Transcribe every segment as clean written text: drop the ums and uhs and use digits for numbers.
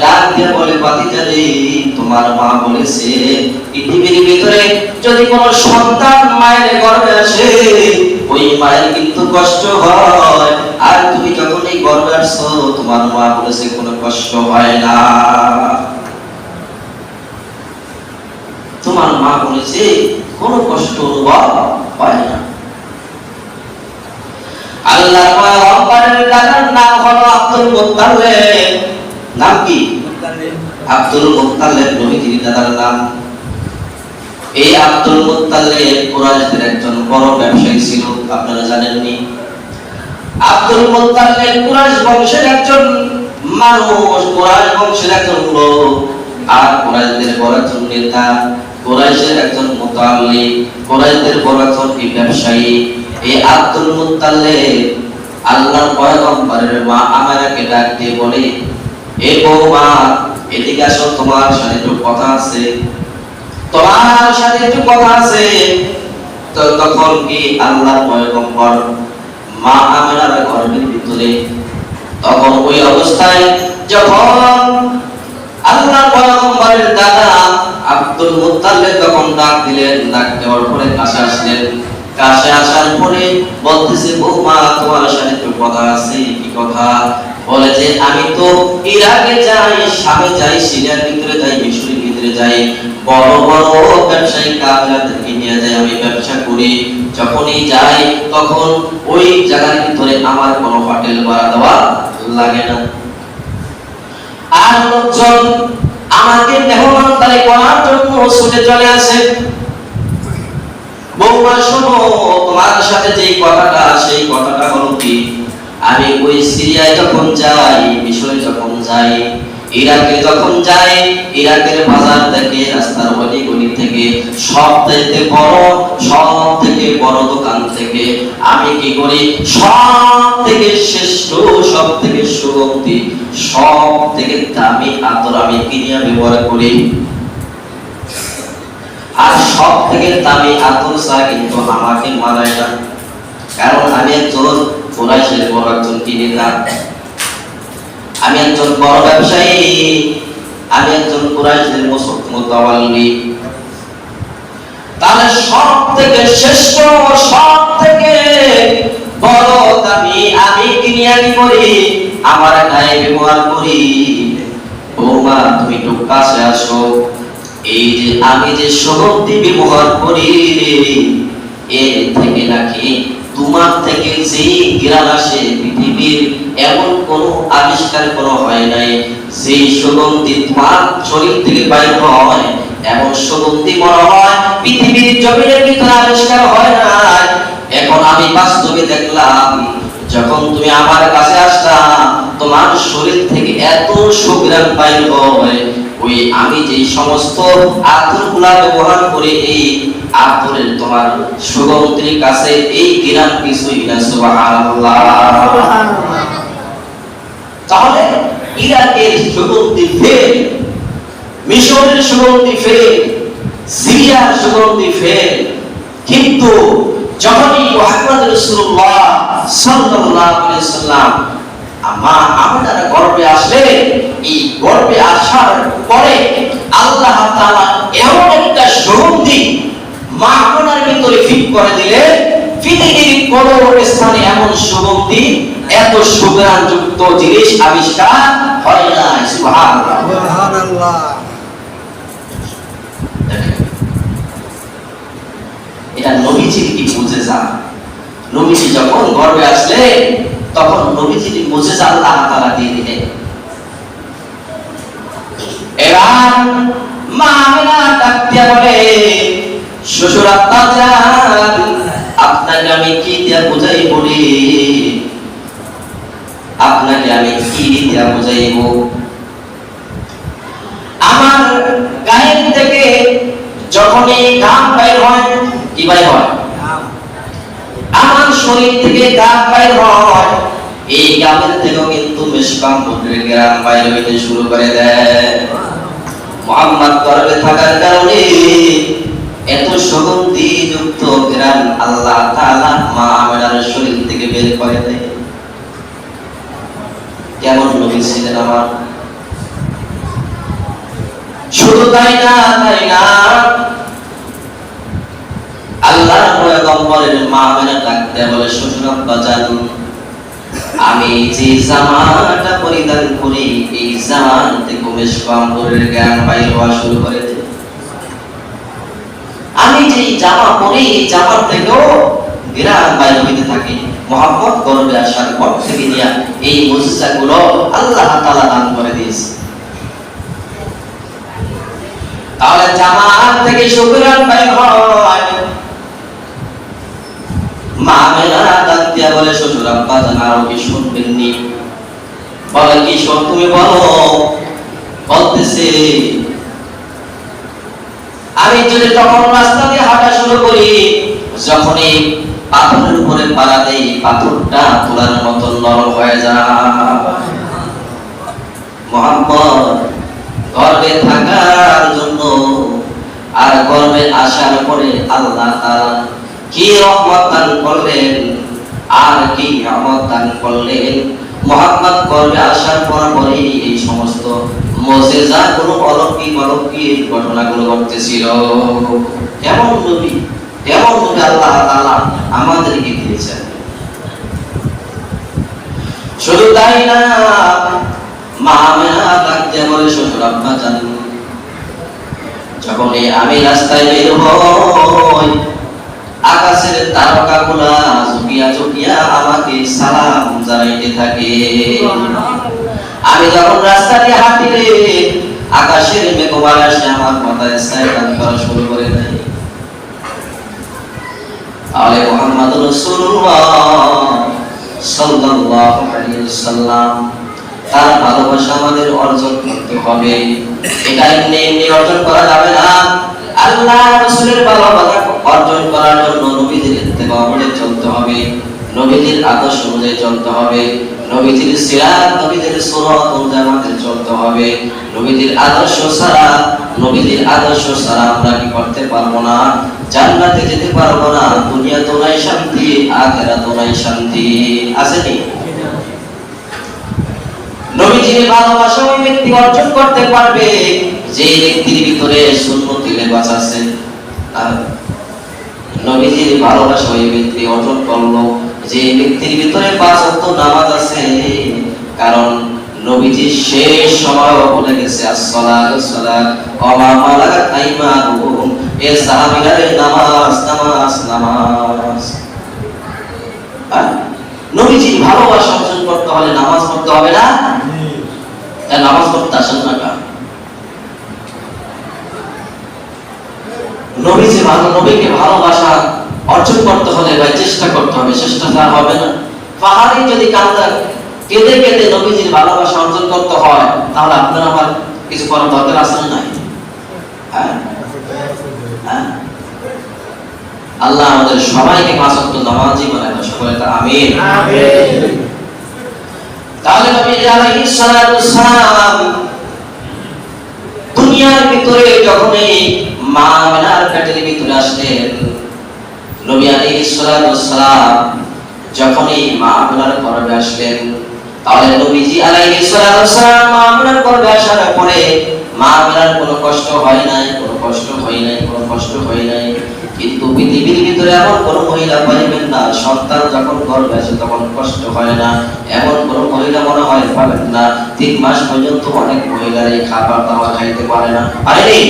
ডাক দিয়ে বলে, ভাতিজা রে, তোমার মা বলেছে পৃথিবীর ভিতরে যদি কোনো সন্তান মায়ের গর্ভে আসে ওই মায়ের কিন্তু কষ্ট হয়, আর তুমি যখন এই গর্ভে আসছো তোমার মা বলেছে কোনো কষ্ট হয় না। তোমার মা বলেছে কোনো কষ্ট অনুভব হয় না। আল্লাহর পয়গম্বরের দাদার নাম হলো আব্দুল মুত্তালিব। নাম কি? আব্দুল মুত্তালিব নবীজির দাদার নাম। এই আব্দুল মুত্তালিব কুরাইশদের একজন বড় ব্যবসায়ী ছিল, আপনারা জানেননি? আব্দুল মুত্তালিব কুরাইশ বংশের একজন মানুষ, কুরাইশ বংশের একজন লোক, আর কুরাইশদের বড় একজন নেতা, কুরাইশের একজন মুতাল্লিব, কুরাইশদের বড় একজন ব্যবসায়ী। এই আব্দুল মুত্তালিব আল্লাহর পয়গম্বরের মা আমারাকে ডাক দিয়ে বলে, এ বৌমা এদিকে আসো, তোমার সাথে একটু কথা আছে, তোমার সাথে একটু কথা আছে। তো তখন কি আল্লাহর পয়গম্বর মা আমিনার গর্ভের ভিতরে, তখন ওই অবস্থায় যখন আল্লাহর পয়গম্বরের দাদা আব্দুল মুত্তালিব তখন ডাক দিলেন, ডাক দেওয়ার পরে কাছে আসলেন। কাছে আসার পরে বলতেছে, বৌমা তোমার সাথে একটু কথা আছে। কি কথা? বলে যে আমি তো ইরাকে যাই, শামে যাই, সিরিয়ার ভিতরে যাই, মিশরের ভিতরে যাই, বড় বড় ব্যবসায়ী কাফেরদেরকে নিয়ে যাই, আমি ব্যবসা করি। যখনই যাই তখন ওই জায়গার ভিতরে আমার কোনো হোটেল ভাড়া দেওয়া লাগে না, আর লোকজন আমাকে মেহমানদারি করার জন্য ছুটে চলে আসে। বৌমা শোনো, তোমার সাথে যে কথাটা, সেই কথাটা হলো কি, আমি ওই সিরিয়ায় যখন যাই, মিশরে যখন যাই, ইরাকে যখন যাই, ইরাকের বাজার থেকে, রাস্তার গলি গলি থেকে, সব থেকে বড় দোকান থেকে আমি কি করি, সব থেকে শ্রেষ্ঠ, সব থেকে সুগন্ধি, সব থেকে দামি আতর আমি কিনিয়া ব্যবহার করি। আর সব থেকে দামি আতর ছাড়া কিন্তু আমাকে মানায় না, কারণ আমি একজন কুরাইশের বড় একজন নেতা, আমি একজন বড় ব্যবসায়ী, আমি একজন কুরাইশের মুতাওয়াল্লি। তাহলে সব থেকে শ্রেষ্ঠ, সব থেকে বড় দামি আমি কিনিয়া কি করি, আমার গায়ে ব্যবহার করি। বৌমা তুমি একটু কাছে আসো, এই যে আমি যে সুগন্ধি ব্যবহার করি, এর থেকে নাকি তোমার থেকে যে ঘ্রাণ আসে পৃথিবীর এমন কোন আবিষ্কার কোনো হয় নাই। সেই সুগন্ধি তোমার শরীর থেকে বাইর হয়, এমন সুগন্ধি মনে হয় পৃথিবীর জমিনের ভিতরে আবিষ্কার হয় না। এখন আমি বাস্তবে দেখলাম, যখন তুমি আমার কাছে আসলা, তোমার শরীর থেকে এত সুঘ্রাণ বাইর হয়, ওই আমি যে সমস্ত আতরগুলা ব্যবহার করে, এই আতরের তোমার সুগন্ধির কাছে এই ঘ্রাণ কিছুই না। সুবহানাল্লাহ। তাহলে ইরাকের সুগন্ধি ফেল, মিশরের সুগন্ধি ফেল, সিরিয়ার সুগন্ধি ফেল, কিন্তু যখনই মুহাম্মদ রাসূলুল্লাহ সাল্লাল্লাহু আলাইহি ওয়াসাল্লাম মা আমিনার গর্ভে আসলে, এই গর্ভে আসার পরে আল্লাহ তাআলা এমন একটা সুগন্ধি মা আমিনার ভিতরে ফিট করে দিলে, পৃথিবীর কোন স্থানে এমন সুগন্ধি, এত সুগন্ধযুক্ত জিনিস আবিষ্কার হয় না। সুবহানাল্লাহ, সুবহানাল্লাহ। এটা নবীজির কি মুজিজা। নবীজি যখন গর্ভে আসলে তখন নবীজির মুজিজা আল্লাহ তাআলা দিয়ে দিলেন। এবার মা আমিনা ডাক দিয়া বলে, শ্বশুর আব্বাজান, আপনাকে আমি কি দিয়া বুঝাই বলি, আপনাকে আমি কি দিয়া বুঝাইব, আমার গায়ের থেকে যখনই ঘাম বাইর হয়, কি বাইর হয়, আমার শরীর থেকে ঘাম বাইর হয়, এই ঘামের থেকেও কিন্তু মিশকামপুরের ঘ্রাণ বাইর হইতে শুরু করে দেয়। মুহাম্মদ গর্ভে থাকার কারণে এত সুগন্ধি যুক্ত ঘ্রাণ আল্লাহ তাআলা মা আমিনার শরীর থেকে বের করে দেয়। কেমন নবী ছিলেন আমার! তাই না আল্লাহর পয়গম্বরের মা আমেনা ডাকতে বলে, শ্বশুর আব্বাজান, আমি যে জামাটা পরিধান করি এই জামান থেকে মেশক আম্বরের জ্ঞান বাইর হওয়া শুরু করেছে। আমি যে জামা পরি এই জামা থেকেও জ্ঞান বাইর হইতে থাকে। মুহাম্মদ গর্বে আসার পর থেকে নিয়ে এই মুজিজাগুলো আল্লাহ তাআলা দান করে দিয়েছে। তাহলে জামা থেকে সুগরান বাইর হয়। মা আমেনা ডাক দিয়া বলে, শ্বশুর আব্বাজান আরো কি শুনবেননি? বলে, কি শোন, তুমি বলো। বলতেছে, আমি যদি তখন রাস্তা দিয়ে হাঁটা শুরু করি, যখনই পাথরের উপরে পাড়া দেই পাথরটা তোলার মতো নরম হয়ে যায়। মুহাম্মদ গর্বে থাকার জন্য আর গর্বে আসার পরে আল্লাহ তাআলা কি রহমত দান করলেন আর কি রহমত দান করলেন। মুহাম্মদ গর্বে আসার পরে এই সমস্ত মুজিজাগুলো অলৌকিক ঘটনাগুলো ঘটতেছিল। কেমন নবী আল্লাহ তাআলা আমাদেরকে দিয়েছেন। শুধু তাই না, মা আমেনা ডাকতে বলে, শ্বশুর আব্বাজান, যখন আমি রাস্তায় বের হই আকাশের তারকাগুলা ঝুঁকিয়া আমাকে সালাম জানাইতে থাকে। আমি যখন রাস্তা দিয়ে হাঁটি রে আকাশের মেঘমালা এসে আমার মাথায় সালাম করা শুরু করে দেয়। তাহলে মুহাম্মদুর রাসূলুল্লাহ সাল্লাল্লাহু আলাইহি ওয়াসাল্লাম তার ভালোবাসা আমাদের অর্জন করতে হবে। এটা এমনি অর্জন করা যাবে না। আল্লাহ রাসূলের ভালোবাসা অর্জন করার জন্য নবীদের ইত্তেবা করে চলতে হবে, নবীদের আদর্শ অনুযায়ী চলতে হবে, নবীদের সিরাত নবীদের সুন্নাত অনুযায়ী আমাদের চলতে হবে। নবীদের আদর্শ ছাড়া আমরা কি করতে পারবো না? জান্নাতে যেতে পারবো না। দুনিয়াতে নাই শান্তি, আখিরাতে নাই শান্তি। আসেনি? নবীজির ভালোবাসা ওই ব্যক্তি অর্জন করতে পারবে যে ব্যক্তির ভিতরে সুন্নতি লেবাস আছে। নবীজির ভালোবাসা ওই ব্যক্তি অর্জন করলো যে ব্যক্তির ভিতরে ৫ ওয়াক্ত নামাজ আছে। কারণ নবীজি শেষ সময় বলে গেছে, আসসালাতু সালাত ওয়া মা মালাকাত আইমানুহুম, এ সাহাবীরা নামাজ। নবীজির ভালোবাসা অর্জন করতে হলে নামাজ পড়তে হবে না? নামাজ পড়তে আসেন না কেন? নবীকে ভালোবাসা অর্জন করতে হলে ভাই চেষ্টা করতে হবে। চেষ্টা ছাড়া হবে না। পাহাড়ে যদি কেঁদে কেঁদে নবীজির ভালোবাসা অর্জন করতে হয়, তাহলে আপনার আমার কিছু করার দরকার আছে না? নাই? আল্লাহ আমাদের সবাইকে ৫ ওয়াক্ত নামাজি বানায় দাও। সকলে আমিন। তাহলে নবী আলাইহিস সালাতু সালাম দুনিয়ার ভিতরে যখনই মা আমেনার পেটের ভিতরে আসলেন, নবী আলাইহিস সালাতু সালাম যখনই মা আমেনার গর্ভে আসলেন, তাহলে নবীজি আলাইহিস সালাতু সালাম মা আমেনার গর্ভে আসার পরে মা আমেনার কোনো কষ্ট হয় নাই। কিন্তু পৃথিবীর ভিতরে এমন কোন মহিলা পাইবেন না, সন্তান যখন গর্ভে আসে তখন কষ্ট হয় না, এমন কোন মহিলা মনে হয় পাবেন না। ৩ মাস পর্যন্ত অনেক মহিলারই খাবার দাবার খাইতে পারে না, পারেনি,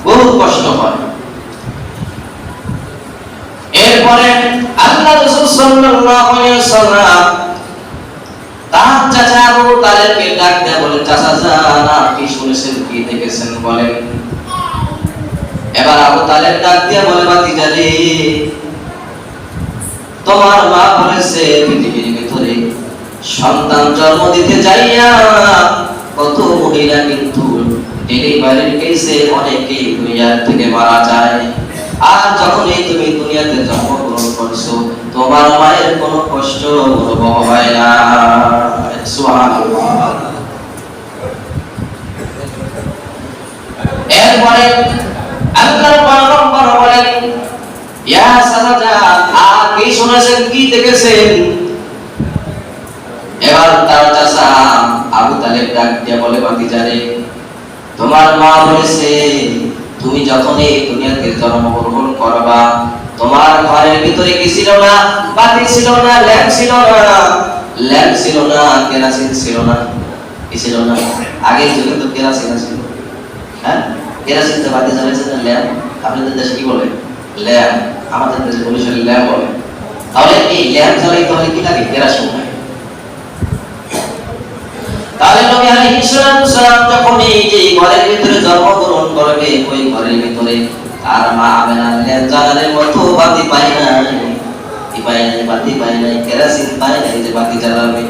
বহু কষ্ট হয়। এরপরে আল্লাহ রাসূল সাল্লাল্লাহু আলাইহি ওয়াসাল্লাম তার চাচা আবু তালেবকে ডাক দিয়ে বলেন, চাচা যান, আপনি শুনেছেন কি দেখেছেন বলেন। এবার আবু তালেব ডাক দিয়ে বলে, ভাতিজা রে, তোমার মা বলেছে পৃথিবীর ভিতরে সন্তান জন্ম দিতে যাইয়া কত মহিলা কিন্তু ডেলিভারির কেসে অনেকেই দুনিয়ার থেকে মারা যায়। আর যখন তুমি দুনিয়াতে জন্মগ্রহণ করছো, তোমার মায়ের কোনো কষ্ট অনুভব হয় না। সুবহানাল্লাহ। এরপরে আল্লাহর পয়গম্বর বলেন, ইয়া সাদাজা, আপনি শুনেছেন কি দেখেছেন? এবার তার চাচা আবু তালেব ডাক দিয়ে বলে, ভাতিজারে, তোমার মা বলেছে তুমি যখন এই দুনিয়াতে জন্মগ্রহণ করবা, তোমার ঘরের ভিতরে কি ছিল না? বাতি ছিল না, ল্যাম্প ছিল না, কেরোসিন ছিল না, কি ছিল না? আগের যুগে তো কেরোসিন ছিল। হ্যাঁ, কেরোসিন তো বাতি জ্বালাইছে না, ল্যাম্প। আপনাদের দেশে কি বলে? ল্যাম্প। আমাদের দেশে বরিশালে ল্যাম্প বলে। তাহলে এই ল্যাম্প জ্বালাইতে হলে কি লাগে? কেরোসিন লাগে। তাহলে নবী আলাইহিস সালাম যখন এই যে ঘরের ভিতরে জন্মগ্রহণ করবে, ওই ঘরের ভিতরে আর মা আমেনা ল্যাম্প জ্বালানোর মতো বাতি পায় নাই, বাতি পায় নাই, কেরোসিন পায় নাই যে বাতি জ্বালাবে।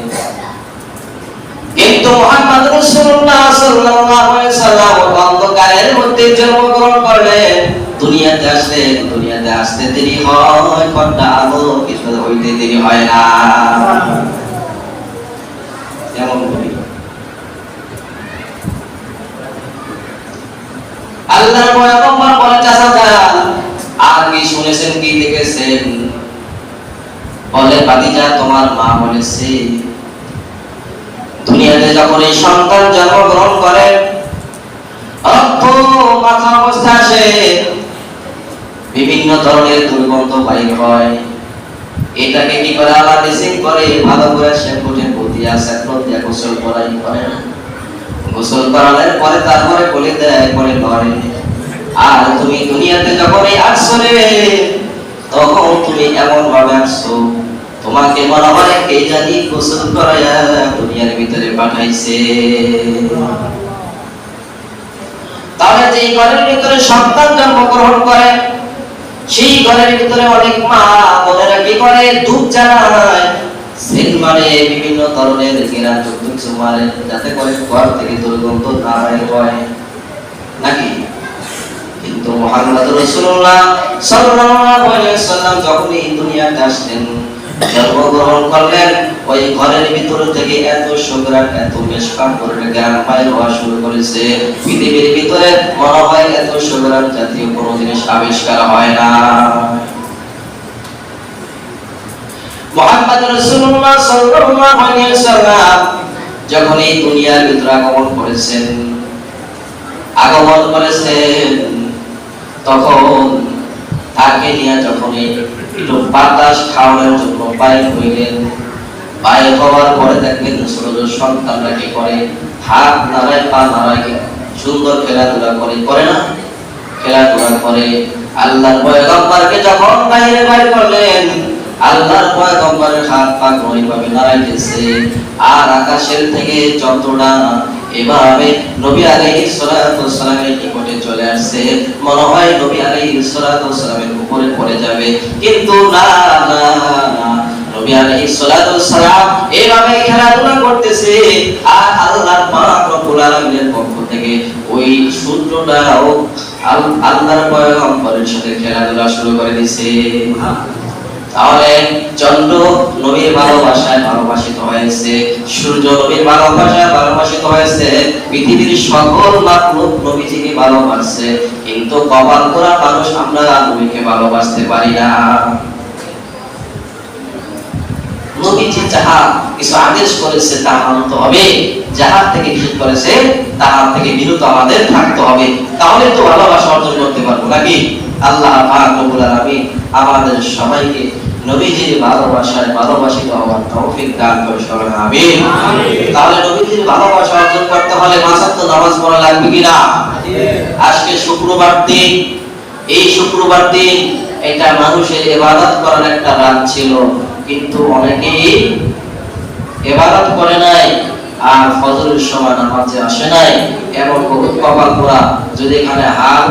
কিন্তু মুহাম্মদ রাসূলুল্লাহ সাল্লাল্লাহু আলাইহি ওয়াসাল্লাম অন্ধকারের মধ্যে জন্মগ্রহণ করলেন। দুনিয়াতে আসতে দেরি হয়, ঘন্টা আলো কিছু হইতে দেরি হয় না। যেমন বলি, আল্লাহর পয়গম্বর বলে, চাচা আর কি শুনেছেন, কি দেখেছেন? বলে, ভাতিজা, তোমার মা বলেছে দুনিয়াতে যখন এই সন্তান জন্মগ্রহণ করে, রক্ত মাথা অবস্থা আসে, বিভিন্ন ধরনের দুর্গন্ধ বাইর হয়। এটাকে কি করে? আল্লাহ ড্রেসিং করে, ভালো করে শ্যাম্পু দিয়া স্যাফরন দিয়া গোসল করাই করে। গোসল করানোর পরে তারপরে বলে দেয়, পরে ধরে। আর তুমি দুনিয়াতে যখন আসছো রে, তখন তুমি এমন ভাবে আসছো, তোমাকে মনে হয় কে জানি গোসল করায়া দুনিয়ার ভিতরে পাঠাইছে। তাহলে যে ঘরের ভিতরে সন্তান জন্মগ্রহণ করে, সেই ঘরের ভিতরে অনেক মা বোনেরা কি করে? ধূপ জ্বালায়, সেন্ট মারে, বিভিন্ন ধরনের ঘেরাযুক্ত কিছু মারে, যাতে করে ঘর থেকে দুর্গন্ধ না বের হয়, নাকি? কিন্তু মুহাম্মদ রাসূলুল্লাহ সাল্লাল্লাহু আলাইহি ওয়াসাল্লাম যখন এই দুনিয়াতে আসলেন, জন্মগ্রহণ করলেন, ওই ঘরের ভিতর থেকে এত সুগন্ধ, এত মিষ্টি করে গান বাইর হওয়া শুরু করেছে। পৃথিবীর ভিতরে মনে হয় এত সুগন্ধ জাতীয় কোনো জিনিস আবিষ্কার হয় না। মুহাম্মদ রাসূলুল্লাহ সাল্লাল্লাহু আলাইহি ওয়াসাল্লাম যখন এই দুনিয়ার ভিতরে আগমন করেছেন, তখন তাকে নিয়ে যখন একটু বাতাস খাওয়ানোর জন্য বাইর হইলেন, বাইর হওয়ার পরে দেখলেন ছোট সন্তানরা কি করে? হাত নাড়ায়, পা নাড়ায়, সুন্দর খেলাধুলা করে না? খেলাধুলা করে। আল্লাহর পয়গম্বরকে যখন বাইরে বাইর করলেন, আল্লাহর পয়গম্বরের হাত পা ওইভাবে নাড়াইতেছে, আর আকাশের থেকে যতটা এভাবে নবী আলাইহিস সালাতু ওয়াস সালামের নিকটে চলে আসছে, মনে হয় নবী আলাইহিস সালাতু ওয়াস সালামের উপরে পড়ে যাবে। কিন্তু না, নবী আলাইহিস সালাতু ওয়াস সালাম এভাবে খেলাধুলা করতেছে, আর আল্লাহর পাক রব্বুল আলামিনের পক্ষ থেকে ওই সূর্যটাও আল্লাহর পয়গম্বরের সাথে খেলাধুলা শুরু করে দিয়েছে। তাহলে চন্দ্র নবীর ভালোবাসায় ভালোবাসিত হয়েছে, সূর্য নবীর ভালোবাসায় ভালোবাসিত হয়েছে, পৃথিবীর সকল মাখলুক নবীজিকে ভালোবাসে। কিন্তু কপাল পোড়া মানুষ আমরা নবীকে ভালোবাসতে পারি না। নবীজি যাহা কিছু আদেশ করেছে তা মানতে হবে, যাহা থেকে নিষেধ করেছে তাহা থেকে বিরত আমাদের থাকতে হবে, তাহলে তো ভালোবাসা অর্জন করতে পারবো, নাকি? আল্লাহ পাক রব্বুল আলামিন আমাদের সবাইকে নবীজির ভালোবাসায় ভালোবাসিত হওয়ার তৌফিক দান করুন, আমিন। তাহলে নবীজির ভালোবাসা অর্জন করতে হলে পাঁচ ওয়াক্ত নামাজ পড়া লাগবে কিনা? আজকে শুক্রবার দিন, এই শুক্রবার দিন এটা মানুষের ইবাদত করার একটা রাত ছিল, কিন্তু অনেকেই ইবাদত করে নাই, আর ফজরের সময় নামাজে আসে নাই। এমন বহুত কপাল পোড়া, যদি এখানে হাত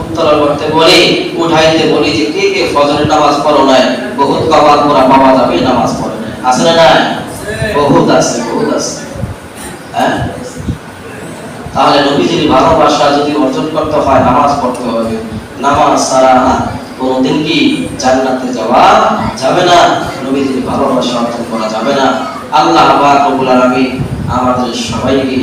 উত্তোলন করতে বলি, উঠাইতে বলি যে কে কে ফজরের নামাজ পড়ো নাই, বহুত কপাল পোড়া পাওয়া যাবে নামাজ পড়ে নাই। আছে না? নাই? বহুত আছে, বহুত আছে। হ্যাঁ, তাহলে নবীজির ভালোবাসা যদি অর্জন করতে হয় নামাজ পড়তে হবে। নামাজ ছাড়া কোনদিন কি জান্নাতে যাওয়া যাবে না, নবীজির ভালোবাসা অর্জন করা যাবে না। আল্লাহ পাক রব্বুল আলামিন আমাদের সবাইকে